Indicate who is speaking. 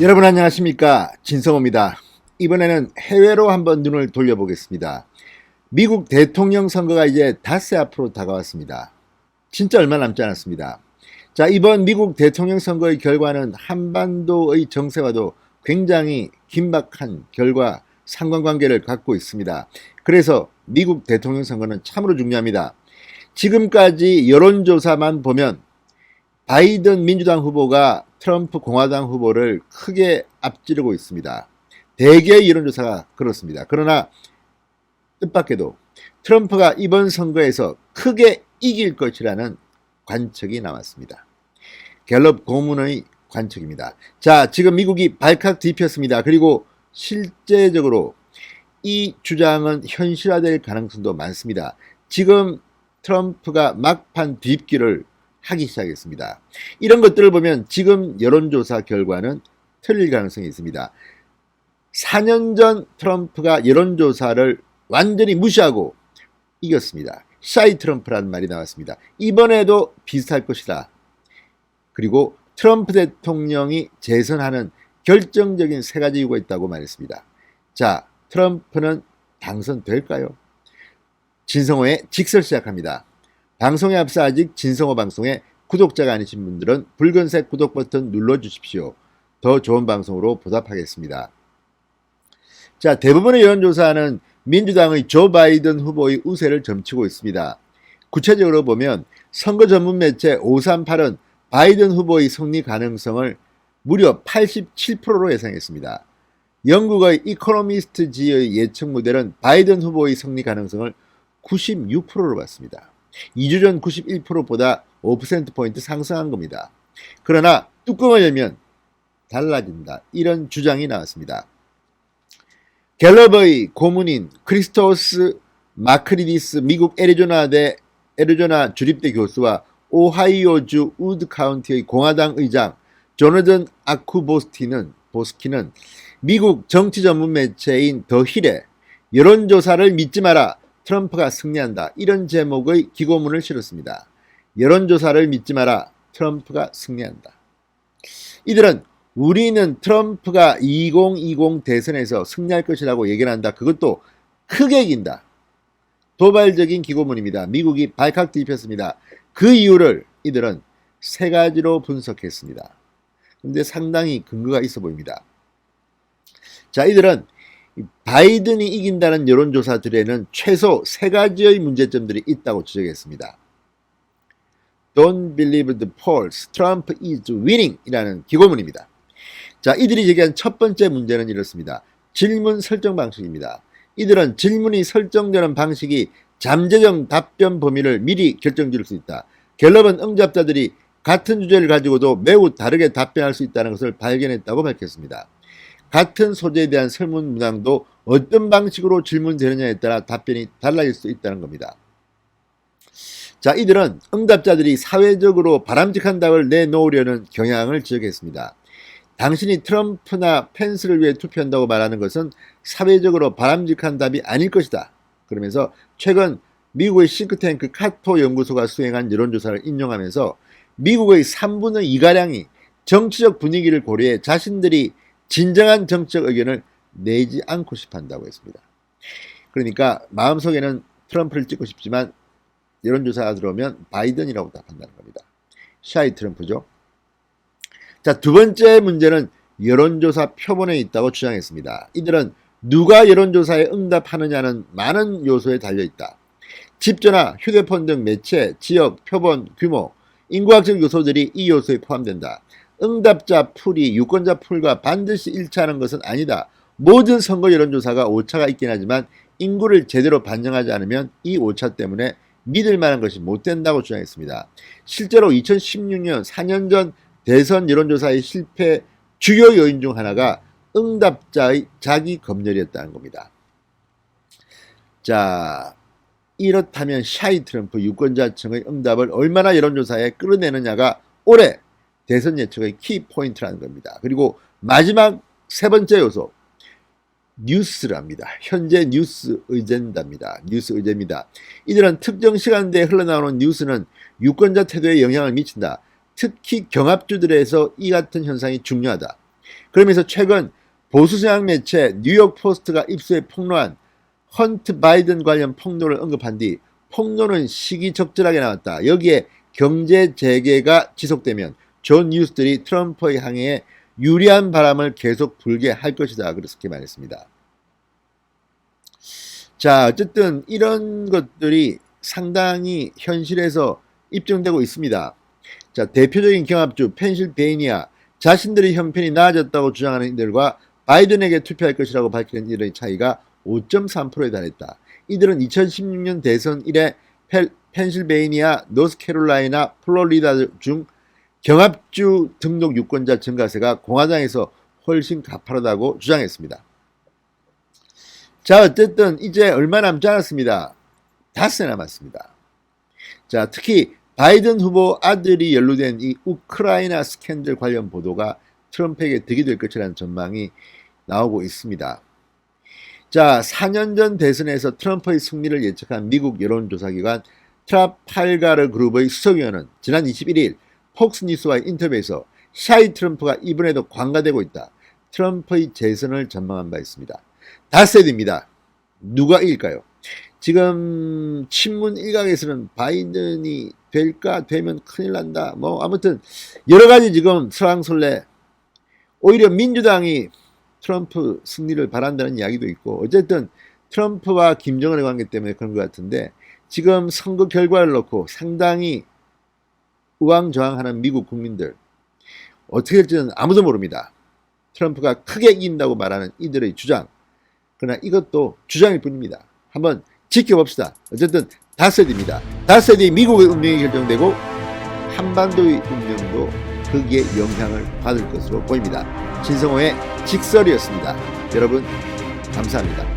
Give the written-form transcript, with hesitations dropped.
Speaker 1: 여러분 안녕하십니까, 진성호입니다. 이번에는 해외로 한번 눈을 돌려보겠습니다. 미국 대통령 선거가 이제 닷새 앞으로 다가왔습니다. 진짜 얼마 남지 않았습니다. 자, 이번 미국 대통령 선거의 결과는 한반도의 정세와도 굉장히 긴박한 결과 상관관계를 갖고 있습니다. 그래서 미국 대통령 선거는 참으로 중요합니다. 지금까지 여론조사만 보면 바이든 민주당 후보가 트럼프 공화당 후보를 크게 앞지르고 있습니다. 대개의 여론조사가 그렇습니다. 그러나 뜻밖에도 트럼프가 이번 선거에서 크게 이길 것이라는 관측이 나왔습니다. 갤럽 고문의 관측입니다. 자, 지금 미국이 발칵 뒤폈습니다. 그리고 실제적으로 이 주장은 현실화될 가능성도 많습니다. 지금 트럼프가 막판 뒤집기를 하기 시작했습니다. 이런 것들을 보면 지금 여론조사 결과는 틀릴 가능성이 있습니다. 4년 전 트럼프가 여론조사를 완전히 무시하고 이겼습니다. 샤이 트럼프라는 말이 나왔습니다. 이번에도 비슷할 것이다. 그리고 트럼프 대통령이 재선하는 결정적인 세 가지 이유가 있다고 말했습니다. 자, 트럼프는 당선될까요? 진성호의 직설 시작합니다. 방송에 앞서 아직 진성호 방송에 구독자가 아니신 분들은 붉은색 구독 버튼 눌러주십시오. 더 좋은 방송으로 보답하겠습니다. 자, 대부분의 여론조사는 민주당의 조 바이든 후보의 우세를 점치고 있습니다. 구체적으로 보면 선거 전문 매체 538은 바이든 후보의 승리 가능성을 무려 87%로 예상했습니다. 영국의 이코노미스트지의 예측 모델은 바이든 후보의 승리 가능성을 96%로 봤습니다. 2주 전 91%보다 5%포인트 상승한 겁니다. 그러나 뚜껑을 열면 달라진다. 이런 주장이 나왔습니다. 갤럽의 고문인 크리스토스 마크리디스 미국 애리조나 주립대 교수와 오하이오주 우드 카운티의 공화당 의장 조너던 아쿠보스키는 미국 정치 전문 매체인 더 힐에 여론조사를 믿지 마라, 트럼프가 승리한다, 이런 제목의 기고문을 실었습니다. 여론조사를 믿지 마라, 트럼프가 승리한다. 이들은 우리는 트럼프가 2020 대선에서 승리할 것이라고 얘기를 한다. 그것도 크게 이긴다. 도발적인 기고문입니다. 미국이 발칵 뒤집혔습니다. 그 이유를 이들은 세 가지로 분석했습니다. 근데 상당히 근거가 있어 보입니다. 자, 이들은 바이든이 이긴다는 여론조사들에는 최소 세 가지의 문제점들이 있다고 지적했습니다. Don't believe the polls. Trump is winning 이라는 기고문입니다. 자, 이들이 제기한 첫 번째 문제는 이렇습니다. 질문 설정 방식입니다. 이들은 질문이 설정되는 방식이 잠재적 답변 범위를 미리 결정지을 수 있다. 갤럽은 응답자들이 같은 주제를 가지고도 매우 다르게 답변할 수 있다는 것을 발견했다고 밝혔습니다. 같은 소재에 대한 설문 문항도 어떤 방식으로 질문되느냐에 따라 답변이 달라질 수 있다는 겁니다. 자, 이들은 응답자들이 사회적으로 바람직한 답을 내놓으려는 경향을 지적했습니다. 당신이 트럼프나 펜스를 위해 투표한다고 말하는 것은 사회적으로 바람직한 답이 아닐 것이다. 그러면서 최근 미국의 싱크탱크 카토 연구소가 수행한 여론조사를 인용하면서 미국의 3분의 2가량이 정치적 분위기를 고려해 자신들이 진정한 정치적 의견을 내지 않고 싶어 한다고 했습니다. 그러니까 마음속에는 트럼프를 찍고 싶지만 여론조사가 들어오면 바이든이라고 답한다는 겁니다. 샤이 트럼프죠. 자, 두 번째 문제는 여론조사 표본에 있다고 주장했습니다. 이들은 누가 여론조사에 응답하느냐는 많은 요소에 달려있다. 집전화, 휴대폰 등 매체, 지역, 표본, 규모, 인구학적 요소들이 이 요소에 포함된다. 응답자 풀이 유권자 풀과 반드시 일치하는 것은 아니다. 모든 선거 여론조사가 오차가 있긴 하지만 인구를 제대로 반영하지 않으면 이 오차 때문에 믿을 만한 것이 못 된다고 주장했습니다. 실제로 2016년 4년 전 대선 여론조사의 실패 주요 요인 중 하나가 응답자의 자기 검열이었다는 겁니다. 자, 이렇다면 샤이 트럼프 유권자층의 응답을 얼마나 여론조사에 끌어내느냐가 올해 대선 예측의 키포인트라는 겁니다. 그리고 마지막 세 번째 요소, 뉴스랍니다. 현재 뉴스 의제입니다. 이들은 특정 시간대에 흘러나오는 뉴스는 유권자 태도에 영향을 미친다. 특히 경합주들에서 이 같은 현상이 중요하다. 그러면서 최근 보수성향 매체 뉴욕 포스트가 입수해 폭로한 헌트 바이든 관련 폭로를 언급한 뒤 폭로는 시기적절하게 나왔다. 여기에 경제 재개가 지속되면 존 뉴스들이 트럼프의 항해에 유리한 바람을 계속 불게 할 것이다. 그렇게 말했습니다. 자, 어쨌든 이런 것들이 상당히 현실에서 입증되고 있습니다. 자, 대표적인 경합주 펜실베이니아, 자신들의 형편이 나아졌다고 주장하는 이들과 바이든에게 투표할 것이라고 밝히는 이들의 차이가 5.3%에 달했다. 이들은 2016년 대선 이래 펜실베이니아, 노스캐롤라이나, 플로리다 중 경합주 등록 유권자 증가세가 공화당에서 훨씬 가파르다고 주장했습니다. 자, 어쨌든 이제 얼마 남지 않았습니다. 닷새 남았습니다. 자, 특히 바이든 후보 아들이 연루된 이 우크라이나 스캔들 관련 보도가 트럼프에게 득이 될 것이라는 전망이 나오고 있습니다. 자, 4년 전 대선에서 트럼프의 승리를 예측한 미국 여론조사기관 트라팔가르 그룹의 수석위원은 지난 21일 폭스뉴스와의 인터뷰에서 샤이 트럼프가 이번에도 관가되고 있다. 트럼프의 재선을 전망한 바 있습니다. 닷새입니다. 누가 이길까요? 지금 친문 일각에서는 바이든이 될까? 되면 큰일 난다. 뭐 아무튼 여러 가지 지금 설왕설래. 오히려 민주당이 트럼프 승리를 바란다는 이야기도 있고, 어쨌든 트럼프와 김정은의 관계 때문에 그런 것 같은데, 지금 선거 결과를 놓고 상당히 우왕좌왕하는 미국 국민들 어떻게 될지는 아무도 모릅니다. 트럼프가 크게 이긴다고 말하는 이들의 주장, 그러나 이것도 주장일 뿐입니다. 한번 지켜봅시다. 어쨌든 닷새입니다. 닷새 뒤 미국의 운명이 결정되고 한반도의 운명도 거기에 영향을 받을 것으로 보입니다. 신성호의 직설이었습니다. 여러분 감사합니다.